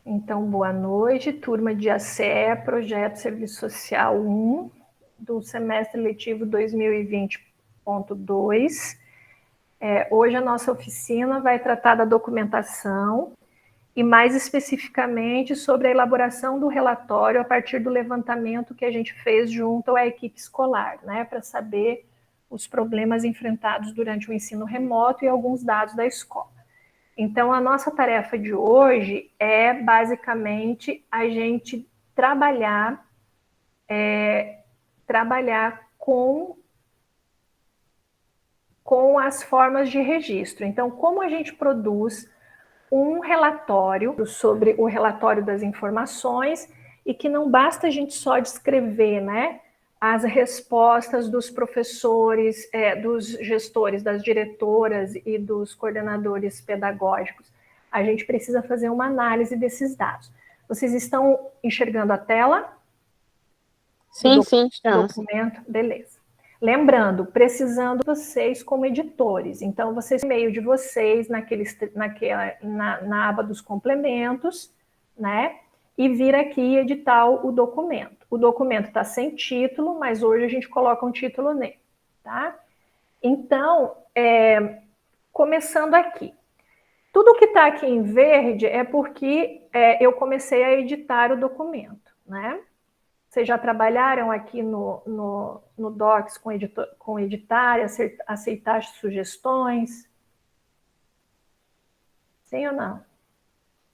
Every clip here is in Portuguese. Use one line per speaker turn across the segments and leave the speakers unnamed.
Então, boa noite, turma de ACE, Projeto Serviço Social 1, do semestre letivo 2020.2. Hoje a nossa oficina vai tratar da documentação e mais especificamente sobre a elaboração do relatório a partir do levantamento que a gente fez junto à equipe escolar, né, para saber os problemas enfrentados durante o ensino remoto e alguns dados da escola. Então, a nossa tarefa de hoje é, basicamente, a gente trabalhar com as formas de registro. Então, como a gente produz um relatório sobre o relatório das informações e que não basta a gente só descrever, né, as respostas dos professores, dos gestores, das diretoras e dos coordenadores pedagógicos. A gente precisa fazer uma análise desses dados. Vocês estão enxergando a tela?
Sim, sim, estamos.
Documento, beleza. Lembrando, precisando de vocês como editores. Então, vocês, no meio de vocês, na aba dos complementos, né? E vir aqui e editar o documento. O documento está sem título, mas hoje a gente coloca um título nele, tá? Então, começando aqui. Tudo que está aqui em verde é porque eu comecei a editar o documento, né? Vocês já trabalharam aqui no Docs com editar, aceitar sugestões? Sim ou não?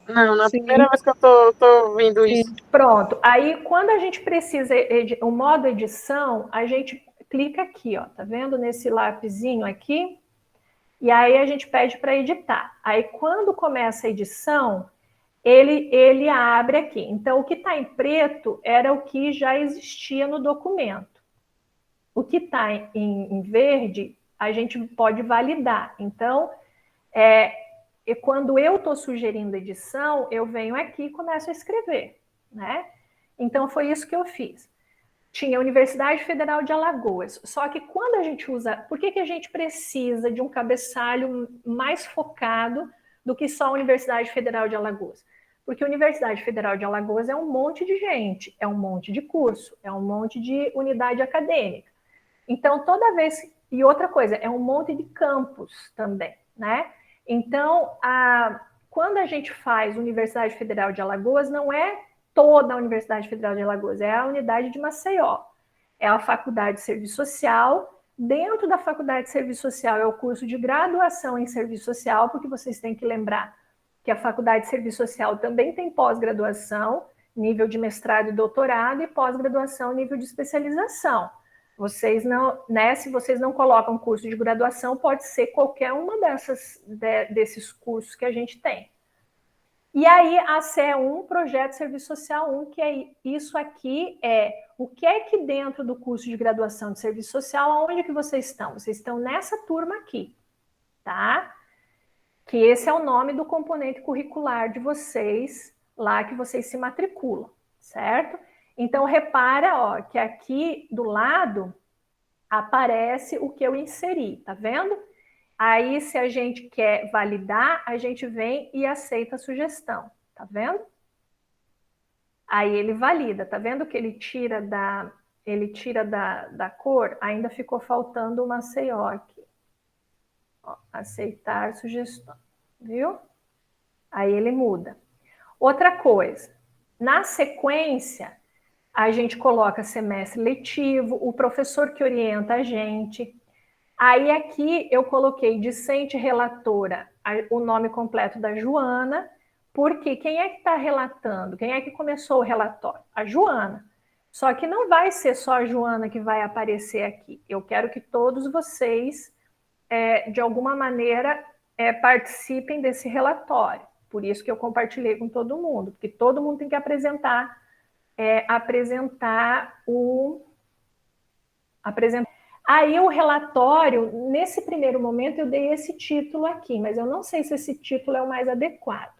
Não, na primeira vez que eu tô ouvindo isso.
Pronto. Aí, quando a gente precisa o modo edição, a gente clica aqui, ó, tá vendo? Nesse lapisinho aqui. E aí a gente pede para editar. Aí, quando começa a edição, ele abre aqui. Então, o que está em preto era o que já existia no documento. O que está em verde, a gente pode validar. Então, quando eu estou sugerindo edição, eu venho aqui e começo a escrever, né? Então, foi isso que eu fiz. Tinha a Universidade Federal de Alagoas. Só que quando a gente usa... Por que a gente precisa de um cabeçalho mais focado do que só a Universidade Federal de Alagoas? Porque a Universidade Federal de Alagoas é um monte de gente, é um monte de curso, é um monte de unidade acadêmica. Então, toda vez... E outra coisa, é um monte de campus também, né? Então, quando a gente faz Universidade Federal de Alagoas, não é toda a Universidade Federal de Alagoas, é a unidade de Maceió. É a Faculdade de Serviço Social. Dentro da Faculdade de Serviço Social é o curso de graduação em Serviço Social, porque vocês têm que lembrar que a Faculdade de Serviço Social também tem pós-graduação, nível de mestrado e doutorado, e pós-graduação, nível de especialização. Vocês não, né, se vocês não colocam curso de graduação, pode ser qualquer uma desses cursos que a gente tem. E aí, a CE1, Projeto de Serviço Social 1, que é isso aqui, o que é que dentro do curso de graduação de Serviço Social, aonde que vocês estão? Vocês estão nessa turma aqui, tá? Que esse é o nome do componente curricular de vocês, lá que vocês se matriculam, certo? Então, repara, ó, que aqui do lado aparece o que eu inseri, tá vendo? Aí, se a gente quer validar, a gente vem e aceita a sugestão, tá vendo? Aí ele valida, tá vendo que ele tira da cor? Ainda ficou faltando uma Maceió aqui. Ó, aceitar sugestão, viu? Aí ele muda. Outra coisa, na sequência, a gente coloca semestre letivo, o professor que orienta a gente. Aí aqui eu coloquei discente relatora, o nome completo da Joana, porque quem é que está relatando? Quem é que começou o relatório? A Joana. Só que não vai ser só a Joana que vai aparecer aqui. Eu quero que todos vocês, de alguma maneira, participem desse relatório. Por isso que eu compartilhei com todo mundo, porque todo mundo tem que apresentar Aí o relatório, nesse primeiro momento, eu dei esse título aqui, mas eu não sei se esse título é o mais adequado.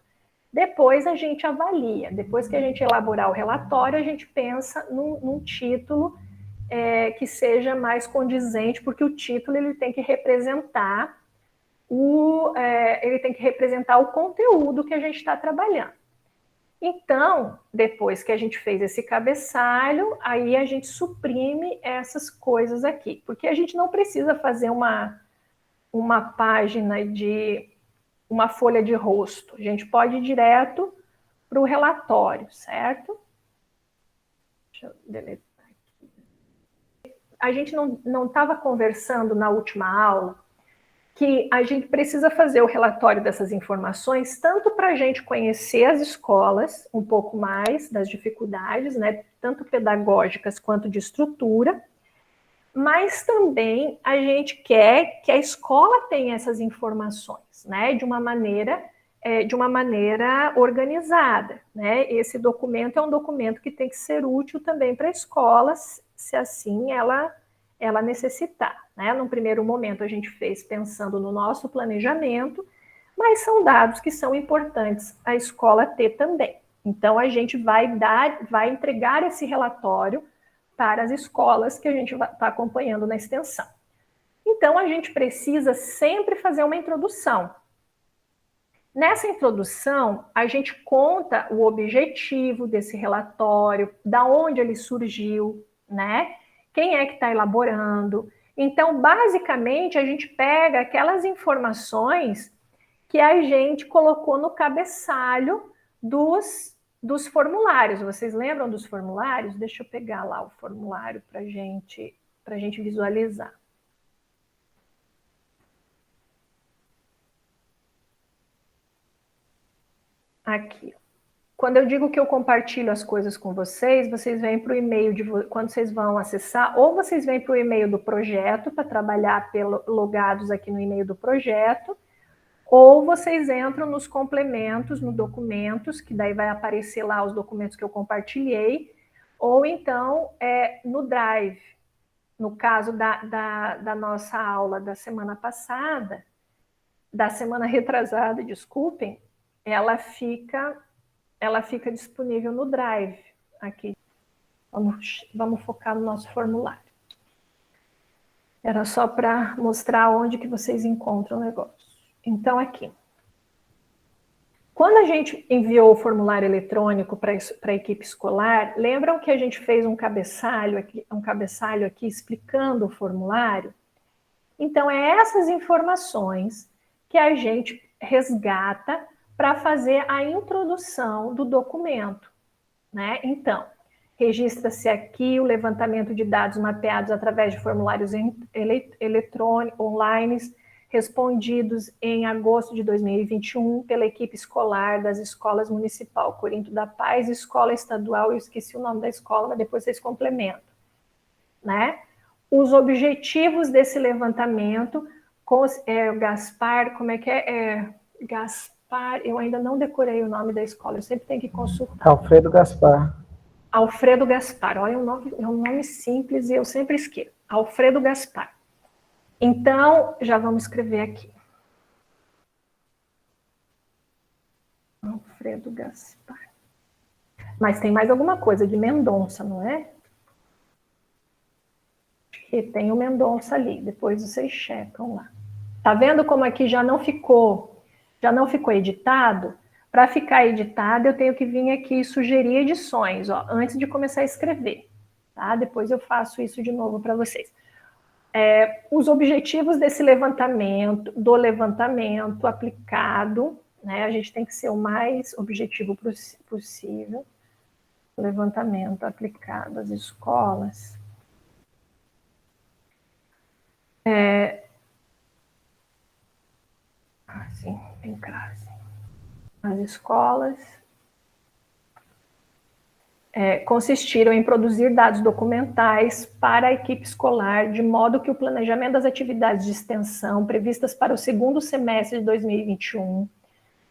Depois a gente avalia, depois que a gente elaborar o relatório, a gente pensa num título que seja mais condizente, porque o título ele tem que representar o conteúdo que a gente está trabalhando. Então, depois que a gente fez esse cabeçalho, aí a gente suprime essas coisas aqui, porque a gente não precisa fazer uma página de uma folha de rosto, a gente pode ir direto para o relatório, certo? Deixa eu deletar aqui. A gente não estava conversando na última aula que a gente precisa fazer o relatório dessas informações, tanto para a gente conhecer as escolas um pouco mais das dificuldades, né, tanto pedagógicas quanto de estrutura, mas também a gente quer que a escola tenha essas informações, né, de uma maneira organizada, né? Esse documento é um documento que tem que ser útil também para a escola, se assim ela necessitar, né? Num primeiro momento a gente fez pensando no nosso planejamento, mas são dados que são importantes a escola ter também. Então a gente vai entregar esse relatório para as escolas que a gente está acompanhando na extensão. Então a gente precisa sempre fazer uma introdução. Nessa introdução, a gente conta o objetivo desse relatório, da onde ele surgiu, né? Quem é que está elaborando. Então, basicamente, a gente pega aquelas informações que a gente colocou no cabeçalho dos formulários. Vocês lembram dos formulários? Deixa eu pegar lá o formulário para a gente visualizar. Aqui. Quando eu digo que eu compartilho as coisas com vocês, vocês vêm para o e-mail, quando vocês vão acessar, ou vocês vêm para o e-mail do projeto, para trabalhar logados aqui no e-mail do projeto, ou vocês entram nos complementos, no documentos, que daí vai aparecer lá os documentos que eu compartilhei, ou então no Drive. No caso da nossa aula da semana passada, da semana retrasada, desculpem, ela fica disponível no Drive aqui. Vamos focar no nosso formulário. Era só para mostrar onde que vocês encontram o negócio. Então, aqui. Quando a gente enviou o formulário eletrônico para a equipe escolar, lembram que a gente fez um cabeçalho aqui explicando o formulário? Então, é essas informações que a gente resgata para fazer a introdução do documento, né? Então, registra-se aqui o levantamento de dados mapeados através de formulários eletrônicos, online, respondidos em agosto de 2021 pela equipe escolar das escolas municipal Corinto da Paz, escola estadual, eu esqueci o nome da escola, mas depois vocês complementam, né? Os objetivos desse levantamento, Gaspar, como é que é? Gaspar, eu ainda não decorei o nome da escola, eu sempre tenho que consultar.
Alfredo Gaspar.
Alfredo Gaspar, olha, é um nome simples e eu sempre esqueço. Alfredo Gaspar. Então, já vamos escrever aqui. Alfredo Gaspar. Mas tem mais alguma coisa de Mendonça, não é? Que tem o Mendonça ali, depois vocês checam lá. Tá vendo como aqui já não ficou editado? Para ficar editado, eu tenho que vir aqui e sugerir edições, ó, antes de começar a escrever, tá? Depois eu faço isso de novo para vocês. Os objetivos desse levantamento, do levantamento aplicado, né? A gente tem que ser o mais objetivo possível. Levantamento aplicado às escolas. Assim, em classe. As escolas consistiram em produzir dados documentais para a equipe escolar, de modo que o planejamento das atividades de extensão previstas para o segundo semestre de 2021,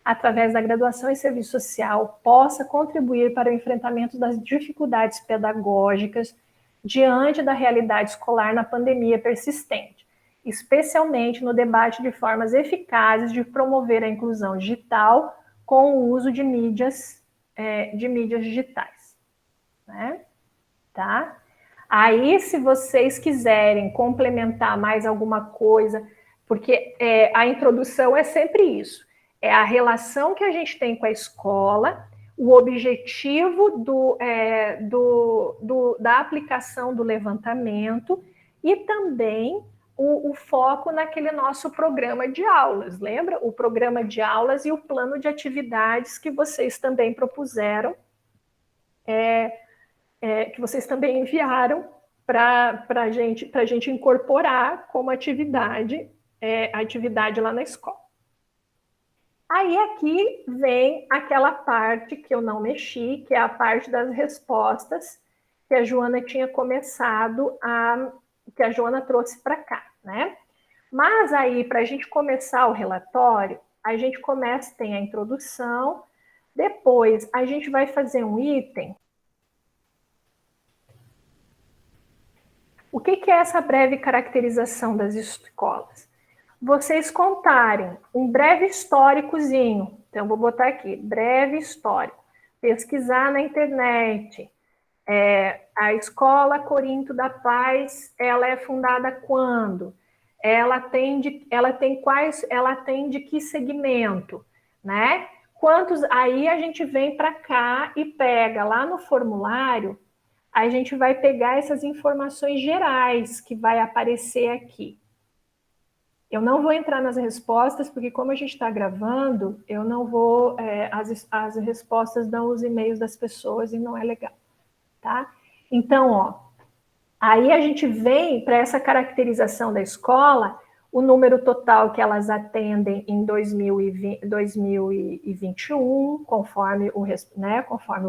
através da graduação em serviço social, possa contribuir para o enfrentamento das dificuldades pedagógicas diante da realidade escolar na pandemia persistente, especialmente no debate de formas eficazes de promover a inclusão digital com o uso de mídias digitais. Né? Tá? Aí, se vocês quiserem complementar mais alguma coisa, porque a introdução é sempre isso, é a relação que a gente tem com a escola, o objetivo da aplicação do levantamento e também o foco naquele nosso programa de aulas, lembra? O programa de aulas e o plano de atividades que vocês também propuseram, que vocês também enviaram para a gente incorporar como atividade, a atividade lá na escola. Aí aqui vem aquela parte que eu não mexi, que é a parte das respostas que a Joana tinha começado que a Joana trouxe para cá, né? Mas aí, para a gente começar o relatório, a gente tem a introdução, depois a gente vai fazer um item. O que é essa breve caracterização das escolas? Vocês contarem um breve históricozinho. Então, vou botar aqui, breve histórico. Pesquisar na internet. A Escola Corinto da Paz, ela é fundada quando? Ela tem de que segmento, né? Aí a gente vem para cá e pega lá no formulário, a gente vai pegar essas informações gerais que vai aparecer aqui. Eu não vou entrar nas respostas, porque como a gente está gravando, eu não vou... as respostas dão os e-mails das pessoas e não é legal, tá? Então, ó, aí a gente vem para essa caracterização da escola, o número total que elas atendem em 2021, conforme o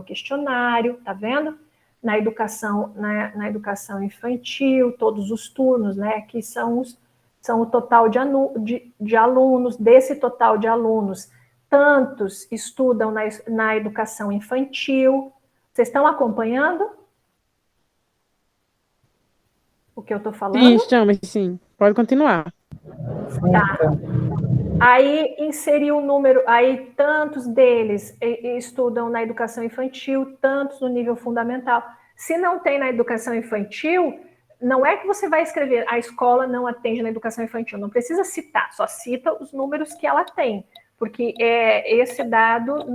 questionário, tá vendo? Na educação infantil, todos os turnos, né? Que são o total de alunos. Desse total de alunos, tantos estudam na educação infantil. Vocês estão acompanhando o que eu estou falando?
Sim. Pode continuar.
Tá. Aí inseriu o número, aí tantos deles estudam na educação infantil, tantos no nível fundamental. Se não tem na educação infantil, não é que você vai escrever a escola não atende na educação infantil, não precisa citar, só cita os números que ela tem, porque esse dado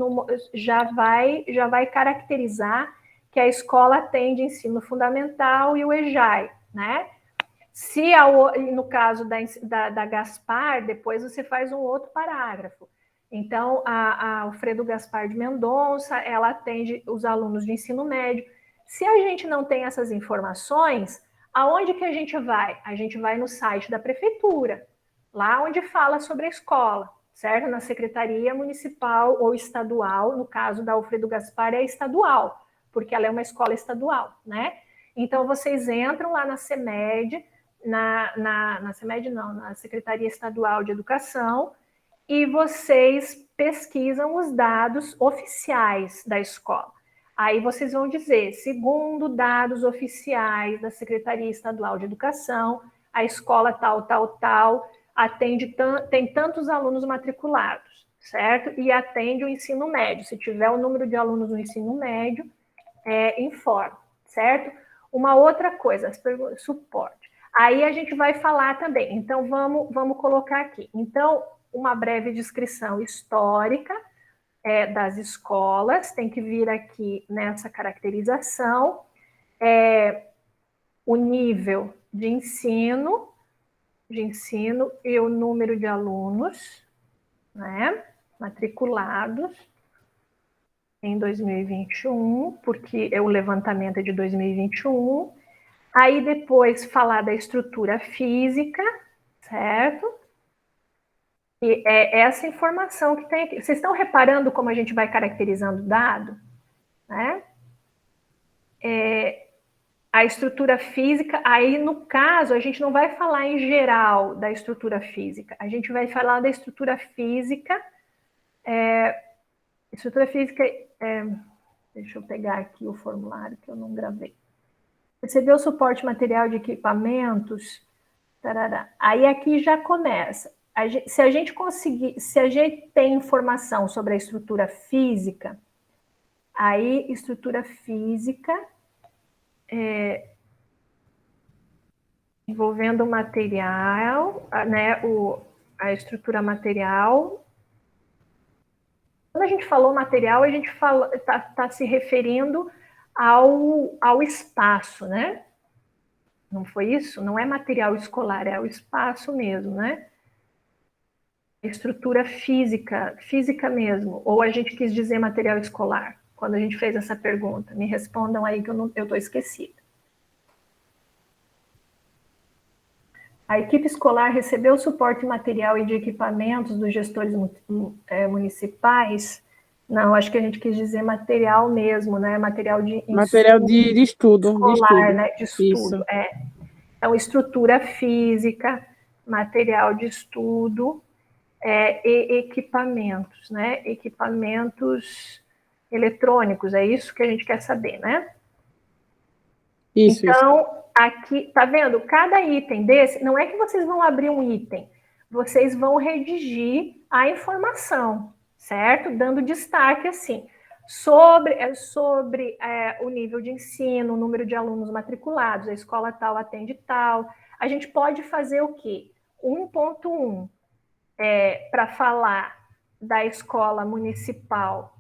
já vai caracterizar que a escola atende ensino fundamental e o EJAI, né? No caso da Gaspar, depois você faz um outro parágrafo. Então, a Alfredo Gaspar de Mendonça, ela atende os alunos de ensino médio. Se a gente não tem essas informações, aonde que a gente vai? A gente vai no site da prefeitura, lá onde fala sobre a escola, certo? Na secretaria municipal ou estadual, no caso da Alfredo Gaspar é estadual, porque ela é uma escola estadual, né? Então, vocês entram lá na CEMED, na CEMED não, na Secretaria Estadual de Educação, e vocês pesquisam os dados oficiais da escola. Aí vocês vão dizer, segundo dados oficiais da Secretaria Estadual de Educação, a escola tal, tem tantos alunos matriculados, certo? E atende o ensino médio. Se tiver o número de alunos no ensino médio, informa, certo? Uma outra coisa, suporte. Aí a gente vai falar também, então vamos colocar aqui. Então, uma breve descrição histórica das escolas, tem que vir aqui nessa caracterização, o nível de ensino e o número de alunos, né, matriculados em 2021, porque o levantamento é de 2021. Aí depois falar da estrutura física, certo? E é essa informação que tem aqui. Vocês estão reparando como a gente vai caracterizando o dado? Né? A estrutura física, aí no caso, a gente não vai falar em geral da estrutura física, a gente vai falar da estrutura física. Deixa eu pegar aqui o formulário que eu não gravei. Recebeu o suporte material de equipamentos, tarará. Aí aqui já começa. Se a gente tem informação sobre a estrutura física, aí estrutura física envolvendo o material, né, a estrutura material. Quando a gente falou material, a gente está se referindo ao espaço, né? Não foi isso? Não é material escolar, é o espaço mesmo, né? Estrutura física, física mesmo. Ou a gente quis dizer material escolar, quando a gente fez essa pergunta? Me respondam aí que eu estou esquecida. A equipe escolar recebeu suporte material e de equipamentos dos gestores municipais? Não, acho que a gente quis dizer material mesmo, né? Material de
Material
insumo
de estudo, de
escolar,
estudo.
né? De estudo,
Isso.
Então, estrutura física, material de estudo e equipamentos, né? Equipamentos eletrônicos, é isso que a gente quer saber, né?
Isso.
Então, aqui, tá vendo? Cada item desse, não é que vocês vão abrir um item, vocês vão redigir a informação, certo? Dando destaque assim, sobre o nível de ensino, o número de alunos matriculados, a escola tal atende tal. A gente pode fazer o quê? 1.1 para falar da escola municipal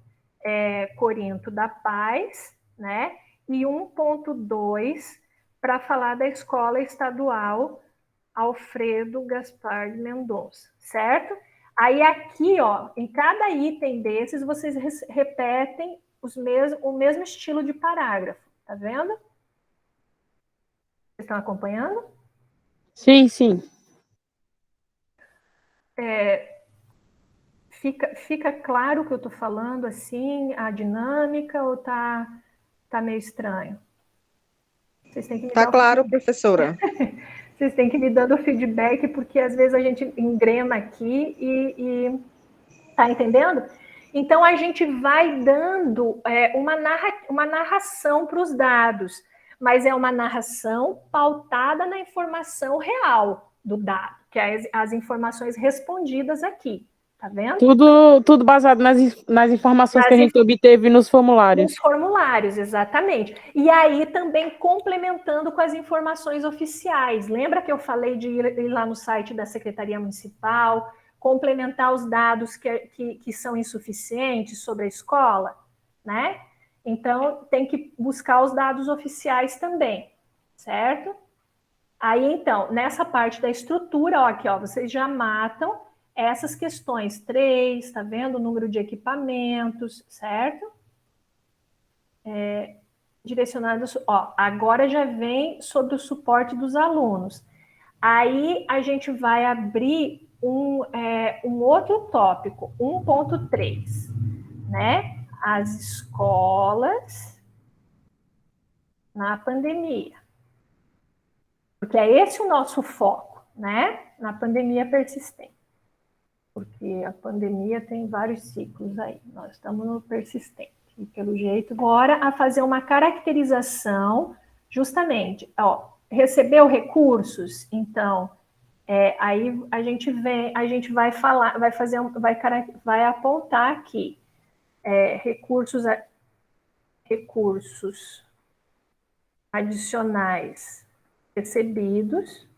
Corinto da Paz, né? E 1.2 para falar da escola estadual Alfredo Gaspar de Mendonça, certo? Aí aqui, ó, em cada item desses, vocês repetem o mesmo estilo de parágrafo, tá vendo? Vocês estão acompanhando?
Sim, sim.
Fica claro o que eu estou falando, assim, a dinâmica, ou tá meio estranho? Vocês têm que me
Tá
dar
claro, professora.
Vocês têm que me dando feedback, porque às vezes a gente engrena aqui e tá entendendo? Então a gente vai dando uma narração para os dados, mas é uma narração pautada na informação real do dado, que é as informações respondidas aqui, tá vendo?
Tudo baseado nas informações que a gente obteve nos formulários.
Nos formulários, exatamente. E aí também complementando com as informações oficiais. Lembra que eu falei de ir lá no site da Secretaria Municipal, complementar os dados que são insuficientes sobre a escola, né? Então, tem que buscar os dados oficiais também, certo? Aí, então, nessa parte da estrutura, ó, aqui, ó, vocês já matam essas questões 3, tá vendo? O número de equipamentos, certo? Direcionados, ó, agora já vem sobre o suporte dos alunos. Aí a gente vai abrir um outro tópico, 1.3, né? As escolas na pandemia. Porque é esse o nosso foco, né? Na pandemia persistente. Porque a pandemia tem vários ciclos aí. Nós estamos no persistente. E pelo jeito, bora a fazer uma caracterização, justamente, ó, recebeu recursos, então, aí a gente vai falar, vai apontar aqui, recursos adicionais recebidos,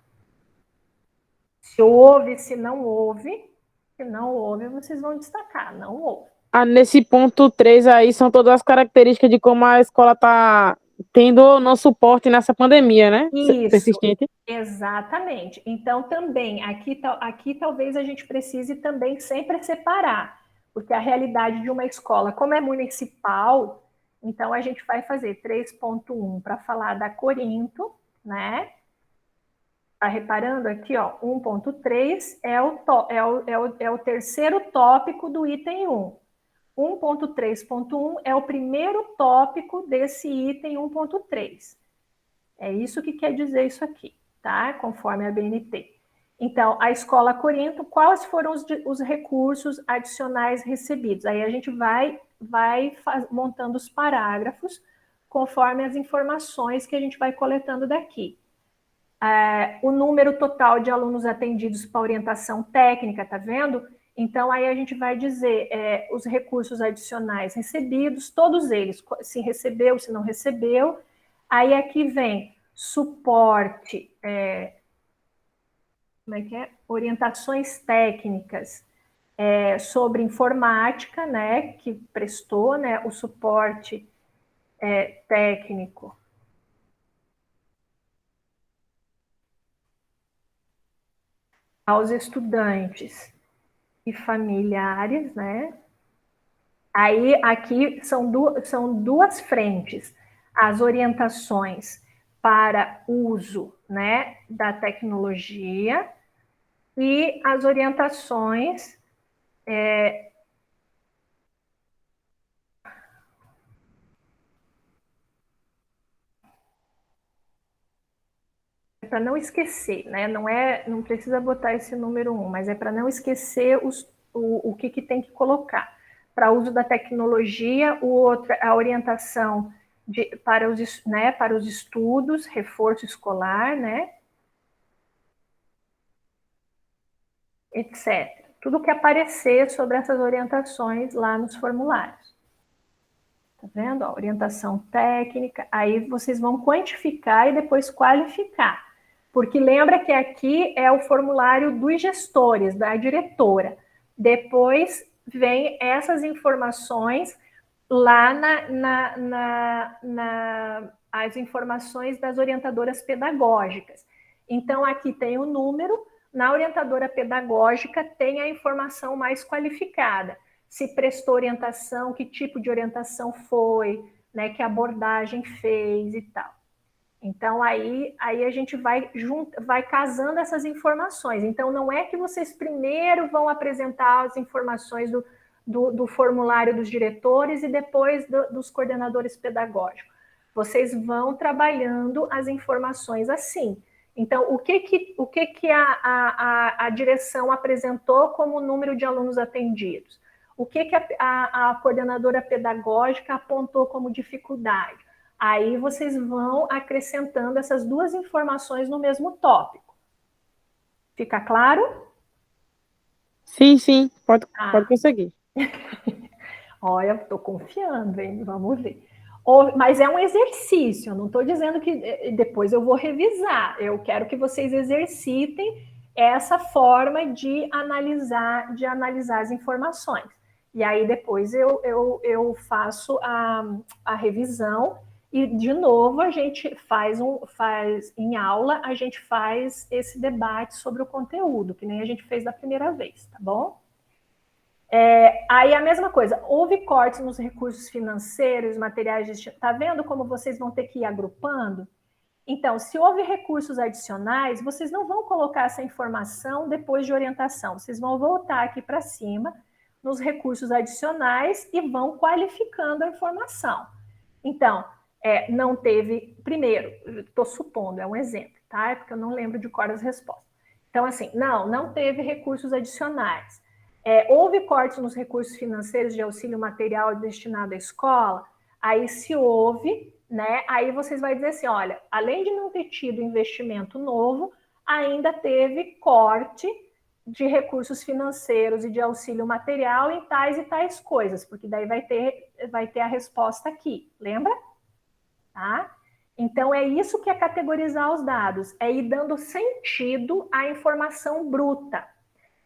se houve, se não houve, se não houve, vocês vão destacar, não houve.
Nesse ponto 3 aí são todas as características de como a escola está tendo ou não suporte nessa pandemia, né?
Isso,
Persistente.
exatamente. Então, também, aqui talvez a gente precise também sempre separar, porque a realidade de uma escola, como é municipal, então a gente vai fazer 3.1 para falar da Corinto, né? Tá reparando aqui, ó, 1.3 é o terceiro tópico do item 1. 1.3.1 é o primeiro tópico desse item 1.3. É isso que quer dizer isso aqui, tá? Conforme a BNT. Então, a Escola Corinto, quais foram os recursos adicionais recebidos? Aí a gente vai montando os parágrafos conforme as informações que a gente vai coletando daqui. O número total de alunos atendidos para orientação técnica, tá vendo? Então, aí a gente vai dizer os recursos adicionais recebidos, todos eles, se recebeu, se não recebeu. Aí aqui vem suporte, como é que é? Orientações técnicas sobre informática, né, que prestou, né, o suporte técnico aos estudantes e familiares, né? Aí aqui são duas frentes: as orientações para uso, né, da tecnologia e as orientações para não esquecer, né? Não precisa botar esse número 1, mas é para não esquecer o que tem que colocar. Para uso da tecnologia, o outro, a orientação para os estudos, reforço escolar, né? Etc. Tudo que aparecer sobre essas orientações lá nos formulários. Tá vendo? Ó, orientação técnica, aí vocês vão quantificar e depois qualificar. Porque lembra que aqui é o formulário dos gestores, da diretora. Depois vem essas informações lá as informações das orientadoras pedagógicas. Então, aqui tem o número, na orientadora pedagógica tem a informação mais qualificada. Se prestou orientação, que tipo de orientação foi, né, que abordagem fez e tal. Então, aí a gente vai casando essas informações. Então, não é que vocês primeiro vão apresentar as informações do formulário dos diretores e depois dos coordenadores pedagógicos. Vocês vão trabalhando as informações assim. Então, o que a direção apresentou como número de alunos atendidos? O que a coordenadora pedagógica apontou como dificuldade? Aí vocês vão acrescentando essas duas informações no mesmo tópico. Fica claro?
Sim, pode prosseguir.
Olha, estou confiando, hein? Vamos ver. Mas é um exercício, eu não estou dizendo que depois eu vou revisar. Eu quero que vocês exercitem essa forma de analisar as informações. E aí depois eu faço a revisão e, de novo, a gente faz em aula, a gente faz esse debate sobre o conteúdo, que nem a gente fez da primeira vez, tá bom? Aí a mesma coisa, houve cortes nos recursos financeiros, materiais, tá vendo como vocês vão ter que ir agrupando? Então, se houve recursos adicionais, vocês não vão colocar essa informação depois de orientação, vocês vão voltar aqui para cima nos recursos adicionais e vão qualificando a informação. Então, não teve, primeiro, estou supondo, é um exemplo, tá? É porque eu não lembro de cor as respostas. Então, assim, não teve recursos adicionais. Houve cortes nos recursos financeiros de auxílio material destinado à escola? Aí, se houve, né? Aí vocês vão dizer assim, olha, além de não ter tido investimento novo, ainda teve corte de recursos financeiros e de auxílio material em tais e tais coisas, porque daí vai ter a resposta aqui, lembra? Tá? Então, é isso que é categorizar os dados, é ir dando sentido à informação bruta.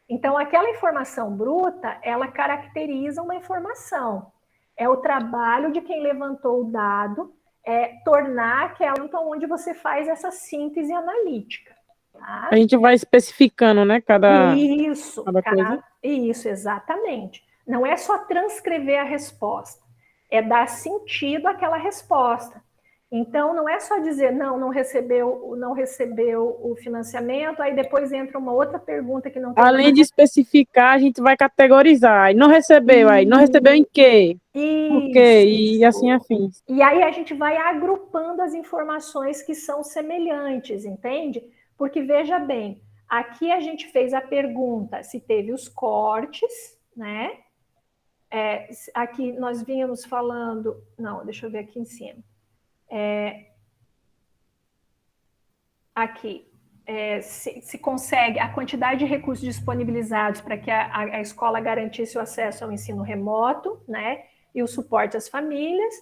Então, aquela informação bruta, ela caracteriza uma informação. É o trabalho de quem levantou o dado, tornar aquela onde você faz essa síntese analítica. Tá?
A gente vai especificando, né, cada coisa.
Isso, exatamente. Não é só transcrever a resposta, é dar sentido àquela resposta. Então, não é só dizer, não recebeu o financiamento, aí depois entra uma outra pergunta que não tem
Além de especificar, a gente vai categorizar. E não recebeu, aí não recebeu em quê? Por quê? E assim afins.
E aí a gente vai agrupando as informações que são semelhantes, entende? Porque, veja bem, aqui a gente fez a pergunta se teve os cortes, né? Aqui nós vínhamos falando... Não, deixa eu ver aqui em cima. Aqui, se consegue a quantidade de recursos disponibilizados para que a escola garantisse o acesso ao ensino remoto, né, e o suporte às famílias.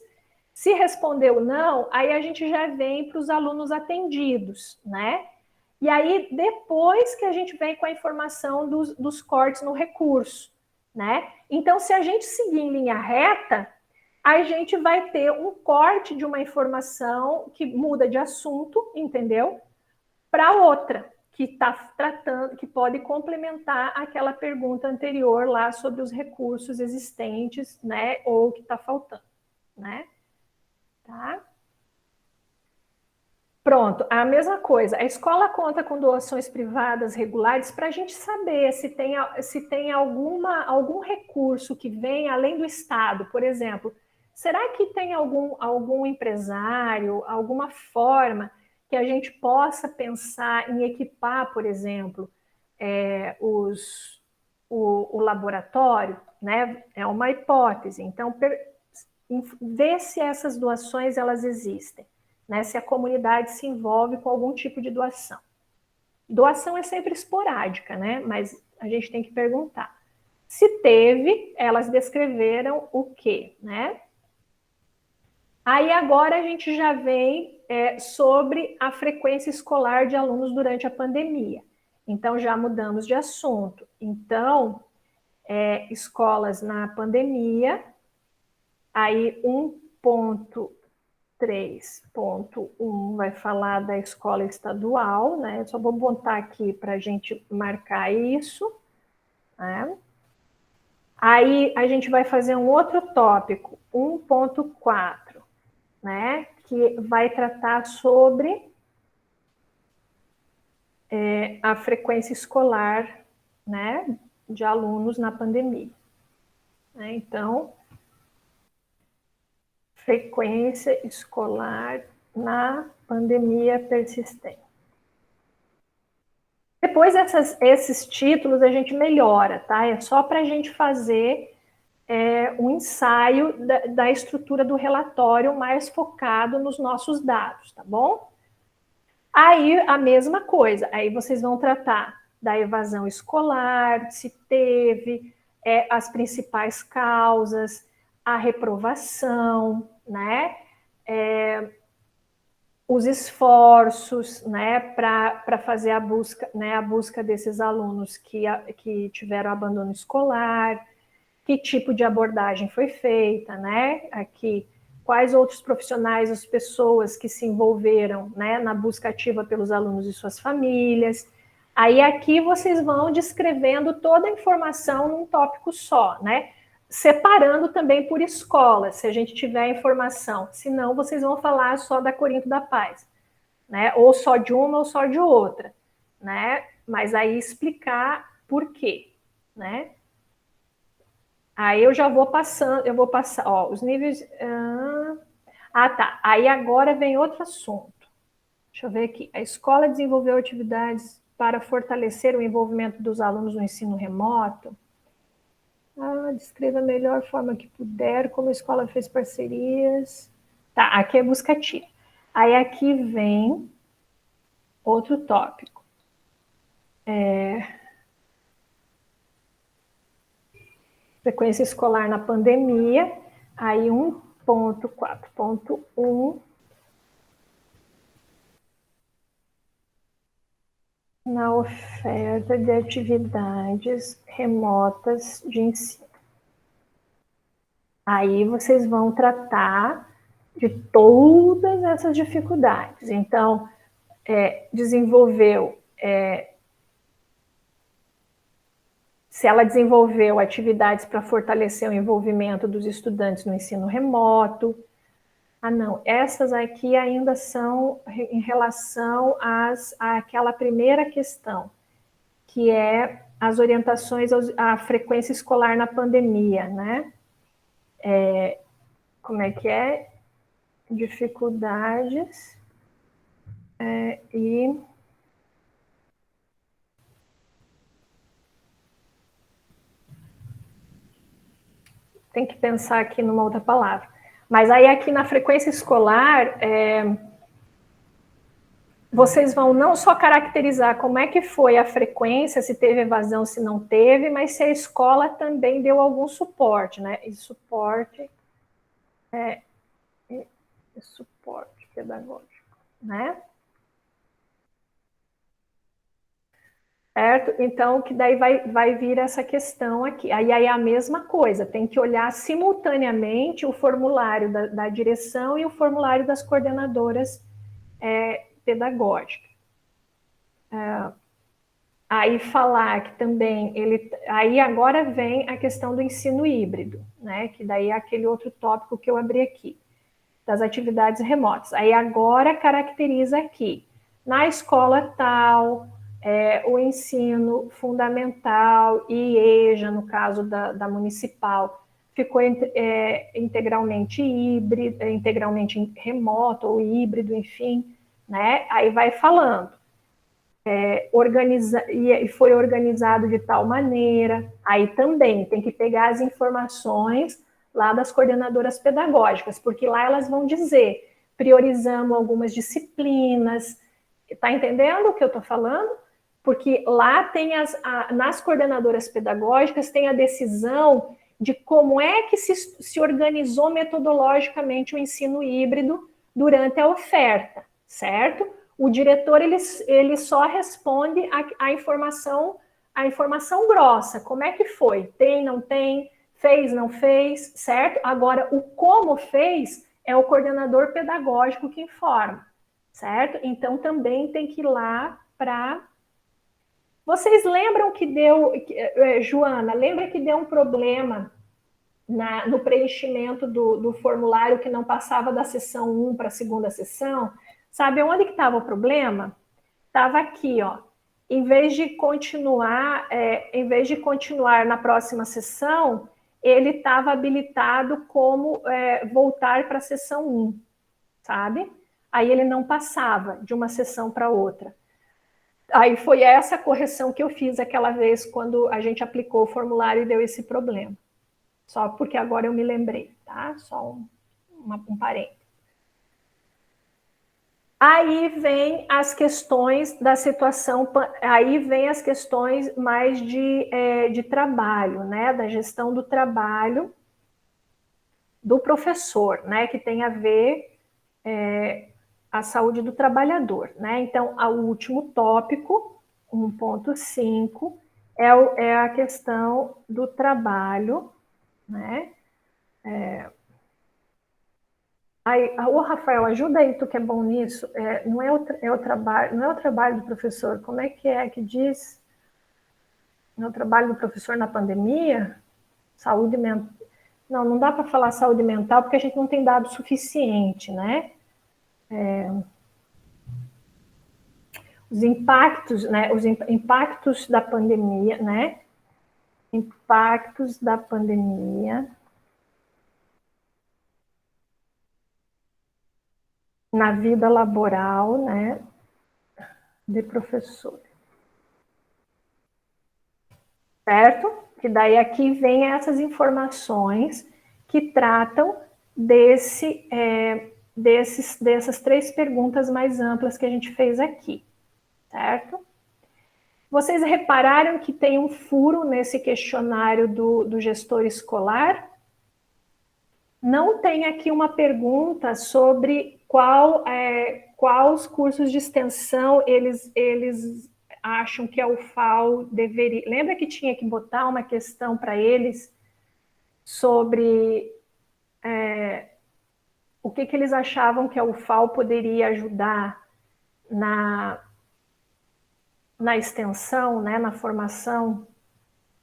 Se respondeu não, aí a gente já vem para os alunos atendidos, né? E aí, depois que a gente vem com a informação dos cortes no recurso. né? Então, se a gente seguir em linha reta, a gente vai ter um corte de uma informação que muda de assunto, entendeu? Para outra, que está tratando, que pode complementar aquela pergunta anterior lá sobre os recursos existentes, né? Ou o que está faltando, né? Tá? Pronto, a mesma coisa. A escola conta com doações privadas regulares para a gente saber se tem algum recurso que vem além do Estado, por exemplo. Será que tem algum empresário, alguma forma que a gente possa pensar em equipar, por exemplo, o laboratório? Né? É uma hipótese. Então, ver se essas doações elas existem, né? Se a comunidade se envolve com algum tipo de doação. Doação é sempre esporádica, né? Mas a gente tem que perguntar. Se teve, elas descreveram o quê, né? Aí agora a gente já vem sobre a frequência escolar de alunos durante a pandemia. Então já mudamos de assunto. Então, escolas na pandemia, aí 1.3.1 vai falar da escola estadual, né? Só vou botar aqui para a gente marcar isso, né? Aí a gente vai fazer um outro tópico, 1.4, né? Que vai tratar sobre a frequência escolar, né? De alunos na pandemia. Né? Então, frequência escolar na pandemia persistente. Depois esses títulos a gente melhora, tá? É só para a gente fazer um ensaio da estrutura do relatório mais focado nos nossos dados, tá bom? Aí a mesma coisa, aí vocês vão tratar da evasão escolar, se teve, as principais causas, a reprovação, né? Os esforços, né, para fazer a busca desses alunos que tiveram abandono escolar, que tipo de abordagem foi feita, né? Aqui, quais outros profissionais, as pessoas que se envolveram, né, na busca ativa pelos alunos e suas famílias. Aí aqui vocês vão descrevendo toda a informação num tópico só, né? Separando também por escola, se a gente tiver informação. Senão, vocês vão falar só da Corinto da Paz, né? Ou só de uma ou só de outra, né? Mas aí explicar por quê, né? Aí eu já vou passando, eu vou passar, ó, os níveis. Tá. Aí agora vem outro assunto. Deixa eu ver aqui. A escola desenvolveu atividades para fortalecer o envolvimento dos alunos no ensino remoto. Descreva a melhor forma que puder, como a escola fez parcerias. Tá, aqui é buscativa. Aí aqui vem outro tópico. Frequência escolar na pandemia. Aí 1.4.1 na oferta de atividades remotas de ensino. Aí vocês vão tratar de todas essas dificuldades. Então, se ela desenvolveu atividades para fortalecer o envolvimento dos estudantes no ensino remoto. Não, essas aqui ainda são em relação àquela primeira questão, que é as orientações à frequência escolar na pandemia, né? Como é que é? Dificuldades e tem que pensar aqui numa outra palavra. Mas aí aqui na frequência escolar, vocês vão não só caracterizar como é que foi a frequência, se teve evasão, se não teve, mas se a escola também deu algum suporte, né? E suporte suporte pedagógico, né? certo? Então, que daí vai vir essa questão aqui. Aí é a mesma coisa, tem que olhar simultaneamente o formulário da direção e o formulário das coordenadoras pedagógicas. Aí falar que também aí agora vem a questão do ensino híbrido, né? Que daí é aquele outro tópico que eu abri aqui, das atividades remotas. Aí agora caracteriza aqui, na escola tal, o ensino fundamental e EJA, no caso da municipal, ficou integralmente híbrido, integralmente remoto ou híbrido, enfim, né? Aí vai falando. E foi organizado de tal maneira. Aí também tem que pegar as informações lá das coordenadoras pedagógicas, porque lá elas vão dizer, priorizamos algumas disciplinas. Está entendendo o que eu estou falando? Porque lá tem nas coordenadoras pedagógicas tem a decisão de como é que se organizou metodologicamente o ensino híbrido durante a oferta, certo? O diretor ele só responde a informação grossa. Como é que foi? Tem, não tem? Fez, não fez? Certo? Agora, o como fez é o coordenador pedagógico que informa, certo? Então, também tem que ir lá para... Vocês lembram que deu... Joana, lembra que deu um problema no preenchimento do formulário que não passava da sessão 1 para a segunda sessão? Sabe onde que estava o problema? Estava aqui, ó. Em vez de continuar na próxima sessão, ele estava habilitado como voltar para a sessão 1, sabe? Aí ele não passava de uma sessão para outra. Aí foi essa correção que eu fiz aquela vez quando a gente aplicou o formulário e deu esse problema. Só porque agora eu me lembrei, tá? Só um parênteses. Aí vem as questões da situação, aí vem as questões mais de trabalho, né? Da gestão do trabalho do professor, né? Que tem a ver a saúde do trabalhador, né? Então, o último tópico, 1.5, é a questão do trabalho, né? Ô, Rafael, ajuda aí, tu que é bom nisso. Não é o trabalho, não é o trabalho do professor. Como é que diz? Não é o trabalho do professor na pandemia? Saúde mental. Não, não dá para falar saúde mental porque a gente não tem dado suficiente, né? Os impactos, né? Os impactos da pandemia, né? Impactos da pandemia na vida laboral, né? De professor. Certo? Que daí aqui vem essas informações que tratam dessas 3 perguntas mais amplas que a gente fez aqui, certo? Vocês repararam que tem um furo nesse questionário do gestor escolar? Não tem aqui uma pergunta sobre quais cursos de extensão eles acham que a UFAL deveria... Lembra que tinha que botar uma questão para eles sobre o que eles achavam que a UFAL poderia ajudar na extensão, né, na formação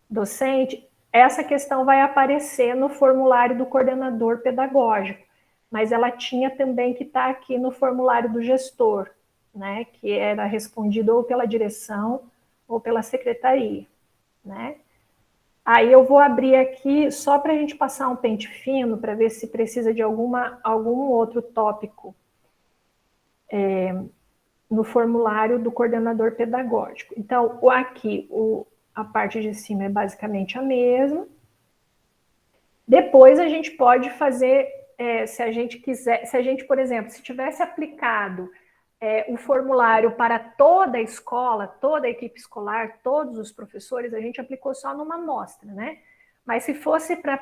docente? Essa questão vai aparecer no formulário do coordenador pedagógico, mas ela tinha também que estar aqui no formulário do gestor, né, que era respondido ou pela direção ou pela secretaria, né? Aí eu vou abrir aqui só para a gente passar um pente fino para ver se precisa de algum outro tópico no formulário do coordenador pedagógico. Então, aqui a parte de cima é basicamente a mesma. Depois a gente pode fazer, se a gente quiser, se a gente, por exemplo, se tivesse aplicado o formulário para toda a escola, toda a equipe escolar, todos os professores, a gente aplicou só numa amostra, né? Mas se fosse para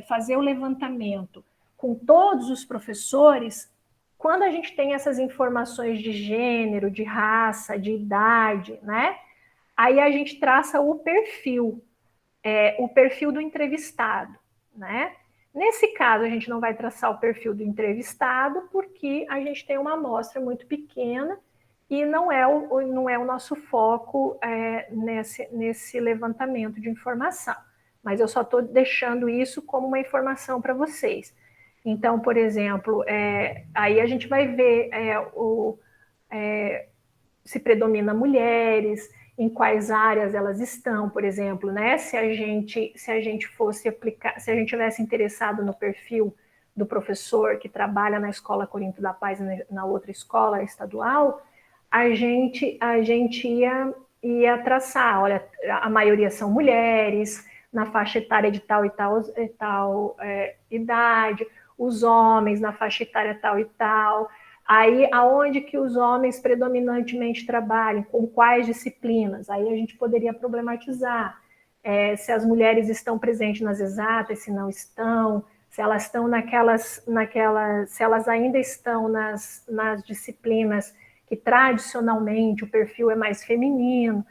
fazer o levantamento com todos os professores, quando a gente tem essas informações de gênero, de raça, de idade, né? Aí a gente traça o perfil do entrevistado, né? Nesse caso, a gente não vai traçar o perfil do entrevistado, porque a gente tem uma amostra muito pequena e não é o nosso foco nesse levantamento de informação. Mas eu só estou deixando isso como uma informação para vocês. Então, por exemplo, aí a gente vai ver se predomina mulheres, em quais áreas elas estão, por exemplo, né? Se a gente fosse aplicar, se a gente tivesse interessado no perfil do professor que trabalha na Escola Corinto da Paz e na outra escola estadual, a gente ia traçar, olha, a maioria são mulheres, na faixa etária de tal e tal idade, os homens na faixa etária tal e tal. Aí, aonde que os homens predominantemente trabalham, com quais disciplinas? Aí a gente poderia problematizar se as mulheres estão presentes nas exatas, se não estão, se elas estão se elas ainda estão nas disciplinas que tradicionalmente o perfil é mais feminino.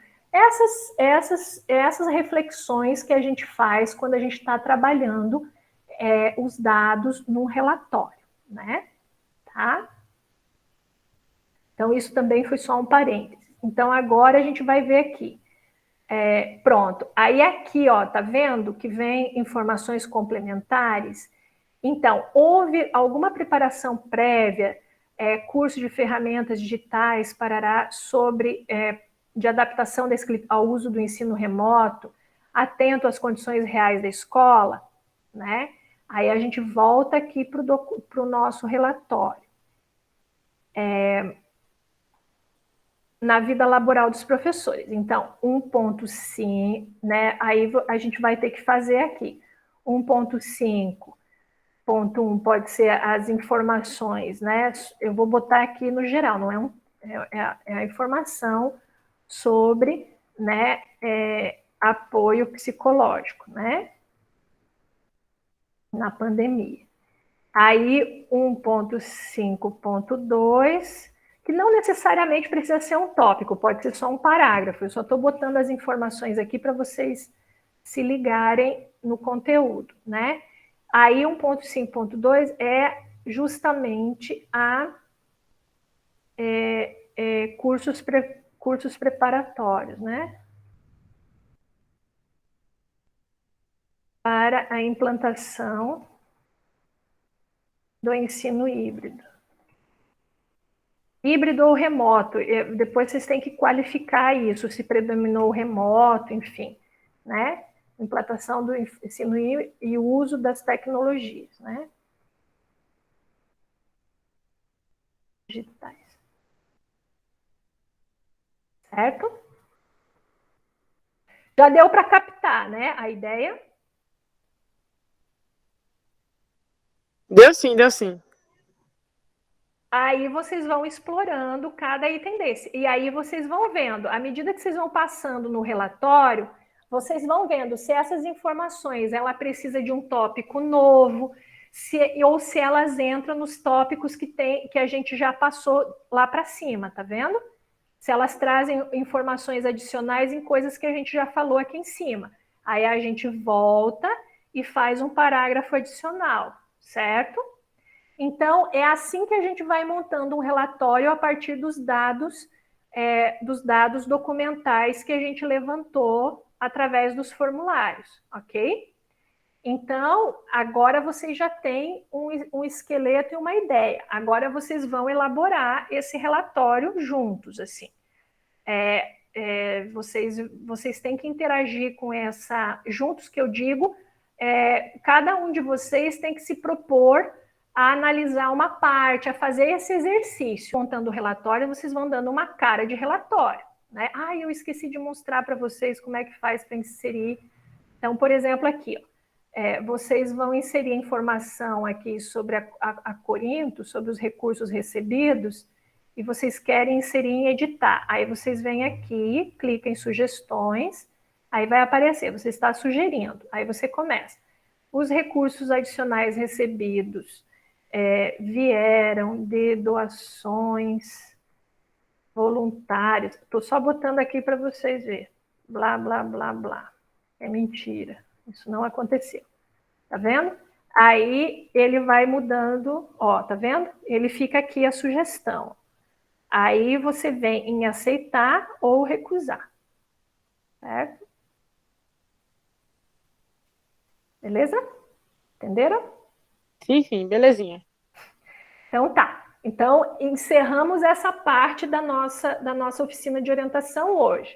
Essas reflexões que a gente faz quando a gente está trabalhando os dados num relatório, né? Tá? Então, isso também foi só um parênteses. Então, agora a gente vai ver aqui. Pronto. Aí aqui, ó, tá vendo que vem informações complementares? Então, houve alguma preparação prévia, curso de ferramentas digitais, parará, de adaptação ao uso do ensino remoto, atento às condições reais da escola, né? Aí a gente volta aqui para o nosso relatório. Na vida laboral dos professores. Então, 1.5, né? Aí a gente vai ter que fazer aqui. 1.5.1 pode ser as informações, né? Eu vou botar aqui no geral, não é a informação sobre, né, apoio psicológico, né? Na pandemia. Aí, 1.5.2, que não necessariamente precisa ser um tópico, pode ser só um parágrafo. Eu só estou botando as informações aqui para vocês se ligarem no conteúdo, né? Aí, 1.5.2 é justamente cursos preparatórios, né? Para a implantação do ensino híbrido. Híbrido ou remoto, depois vocês têm que qualificar isso, se predominou o remoto, enfim, né? Implantação do ensino e o uso das tecnologias, né? Digitais. Certo? Já deu para captar, né? A ideia?
Deu sim, deu sim.
Aí vocês vão explorando cada item desse. E aí vocês vão vendo, à medida que vocês vão passando no relatório, vocês vão vendo se essas informações ela precisa de um tópico novo, ou se elas entram nos tópicos que a gente já passou lá para cima, tá vendo? Se elas trazem informações adicionais em coisas que a gente já falou aqui em cima. Aí a gente volta e faz um parágrafo adicional, certo? Então, é assim que a gente vai montando um relatório a partir dos dados documentais que a gente levantou através dos formulários, ok? Então, agora vocês já têm um esqueleto e uma ideia. Agora vocês vão elaborar esse relatório juntos, assim. Vocês têm que interagir com juntos que eu digo, cada um de vocês tem que se propor a analisar uma parte, a fazer esse exercício. Montando o relatório, vocês vão dando uma cara de relatório, né? Eu esqueci de mostrar para vocês como é que faz para inserir. Então, por exemplo, aqui, ó, vocês vão inserir informação aqui sobre a Corinto, sobre os recursos recebidos, e vocês querem inserir em editar. Aí vocês vêm aqui, clicam em sugestões, aí vai aparecer, você está sugerindo. Aí você começa. Os recursos adicionais recebidos vieram de doações voluntárias. Estou só botando aqui para vocês verem. blá, blá, blá, blá. É mentira. Isso não aconteceu. Tá vendo? Aí ele vai mudando, ó, tá vendo? Ele fica aqui a sugestão. Aí você vem em aceitar ou recusar. Certo? Beleza? Entenderam?
Sim, belezinha.
Então tá. Então encerramos essa parte da nossa oficina de orientação hoje.